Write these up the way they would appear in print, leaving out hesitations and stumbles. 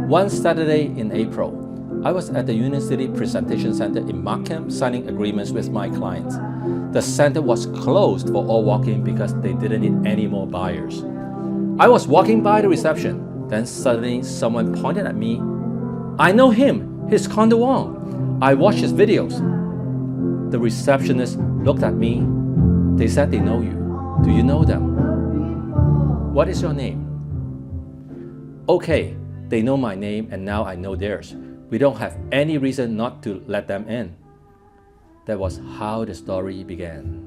One Saturday in April, I was at the Union City Presentation Center in Markham signing agreements with my clients. The center was closed for all walk-in because they didn't need any more buyers. I was walking by the reception, then suddenly someone pointed at me. I know him, he's Condo. I watched his videos. The receptionist looked at me. They said they know you. Do you know them? What is your name? Okay, they know my name and now I know theirs. We don't have any reason not to let them in. That was how the story began.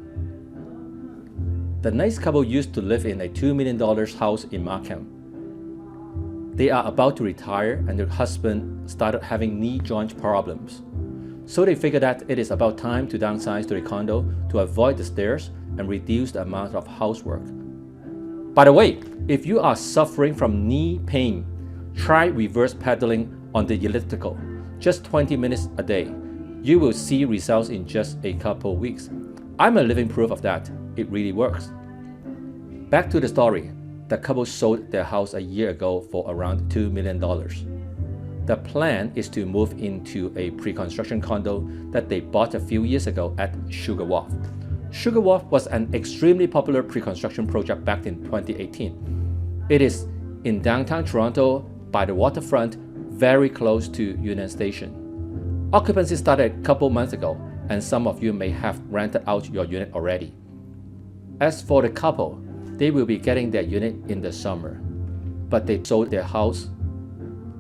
The nice couple used to live in a $2 million house in Markham. They are about to retire and their husband started having knee joint problems. So they figured that it is about time to downsize to a condo to avoid the stairs and reduce the amount of housework. By the way, if you are suffering from knee pain, try reverse pedaling on the elliptical, just 20 minutes a day. You will see results in just a couple weeks. I'm a living proof of that. It really works. Back to the story. The couple sold their house a year ago for around $2 million. The plan is to move into a pre-construction condo that they bought a few years ago at Sugar Wharf. Sugar Wharf was an extremely popular pre-construction project back in 2018. It is in downtown Toronto by the waterfront, very close to Union Station. Occupancy started a couple months ago, and some of you may have rented out your unit already. As for the couple, they will be getting their unit in the summer, but they sold their house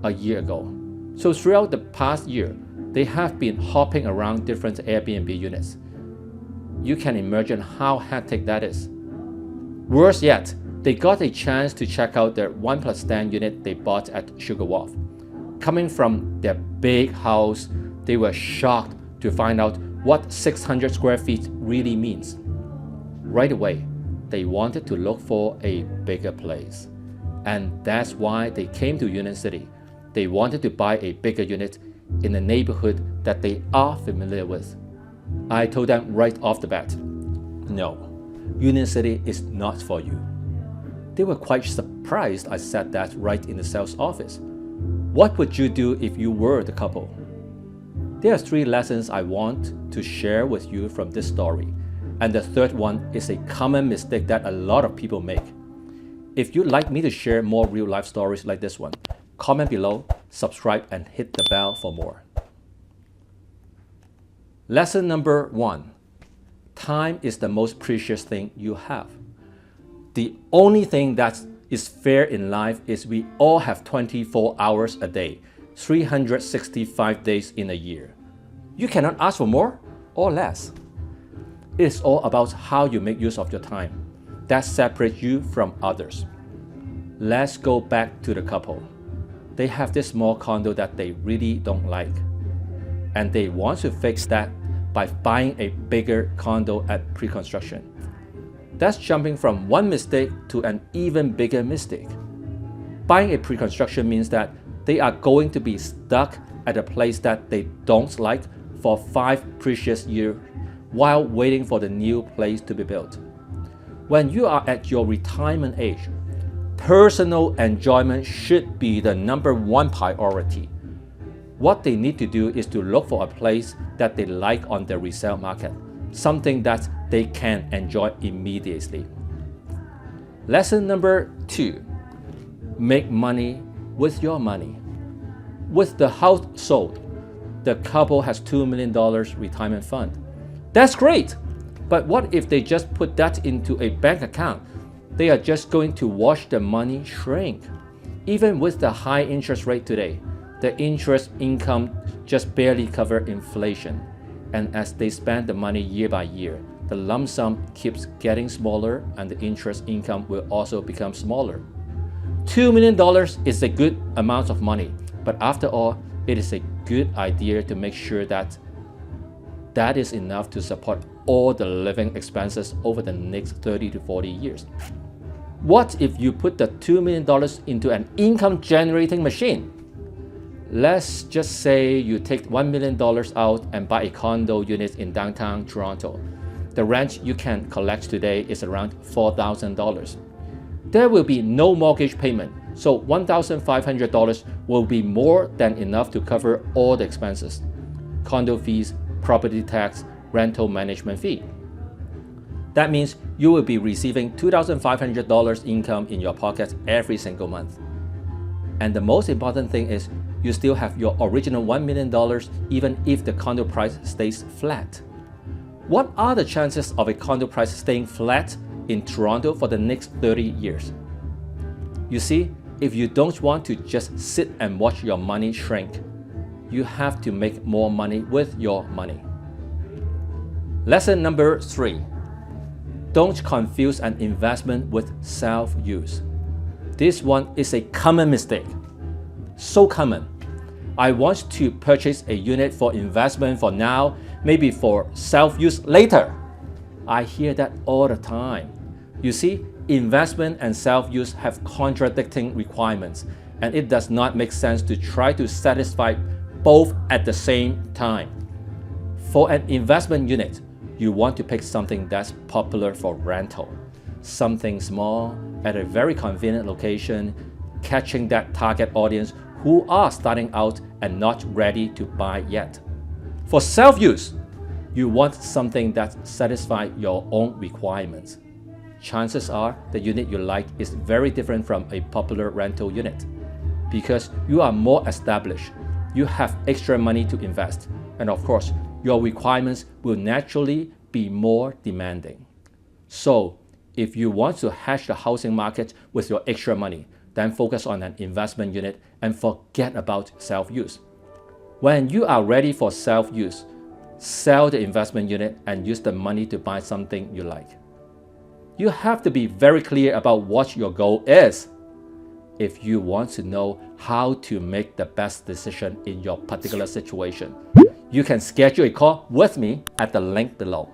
a year ago. So throughout the past year, they have been hopping around different Airbnb units. You can imagine how hectic that is. Worse yet, they got a chance to check out their 1+10 unit they bought at Sugar Wharf. Coming from their big house, they were shocked to find out what 600 square feet really means. Right away, they wanted to look for a bigger place. And that's why they came to Union City. They wanted to buy a bigger unit in a neighborhood that they are familiar with. I told them right off the bat, no, Union City is not for you. They were quite surprised I said that right in the sales office. What would you do if you were the couple? There are 3 lessons I want to share with you from this story, and the third one is a common mistake that a lot of people make. If you'd like me to share more real-life stories like this one, comment below, subscribe, and hit the bell for more. Lesson number 1. Time is the most precious thing you have. The only thing that is fair in life is we all have 24 hours a day, 365 days in a year. You cannot ask for more or less. It's all about how you make use of your time. That separates you from others. Let's go back to the couple. They have this small condo that they really don't like, and they want to fix that by buying a bigger condo at pre-construction. That's jumping from one mistake to an even bigger mistake. Buying a pre-construction means that they are going to be stuck at a place that they don't like for 5 precious years while waiting for the new place to be built. When you are at your retirement age, personal enjoyment should be the number 1 priority. What they need to do is to look for a place that they like on the resale market, something that they can enjoy immediately. Lesson number 2. Make money with your money. With the house sold, the couple has $2 million retirement fund. That's great, but what if they just put that into a bank account? They are just going to watch the money shrink. Even with the high interest rate today, the interest income just barely covers inflation. And as they spend the money year by year, the lump sum keeps getting smaller and the interest income will also become smaller. $2 million is a good amount of money, but after all, it is a good idea to make sure that that is enough to support all the living expenses over the next 30 to 40 years. What if you put the $2 million into an income generating machine? Let's just say you take $1 million out and buy a condo unit in downtown Toronto. The rent you can collect today is around $4,000. There will be no mortgage payment, So $1,500 will be more than enough to cover all the expenses: condo fees, property tax, rental management fee. That means you will be receiving $2,500 income in your pocket every single month. And the most important thing is you still have your original $1 million even if the condo price stays flat. What are the chances of a condo price staying flat in Toronto for the next 30 years? You see, if you don't want to just sit and watch your money shrink, you have to make more money with your money. Lesson number 3. Don't confuse an investment with self-use. This one is a common mistake. So common. I want to purchase a unit for investment for now, maybe for self-use later. I hear that all the time. You see, investment and self-use have contradicting requirements, and it does not make sense to try to satisfy both at the same time. For an investment unit, you want to pick something that's popular for rental, something small at a very convenient location, catching that target audience who are starting out and not ready to buy yet. For self-use, you want something that satisfies your own requirements. Chances are the unit you like is very different from a popular rental unit because you are more established, you have extra money to invest, and of course, your requirements will naturally be more demanding. So, if you want to hash the housing market with your extra money, then focus on an investment unit and forget about self-use. When you are ready for self-use, sell the investment unit and use the money to buy something you like. You have to be very clear about what your goal is if you want to know how to make the best decision in your particular situation. You can schedule a call with me at the link below.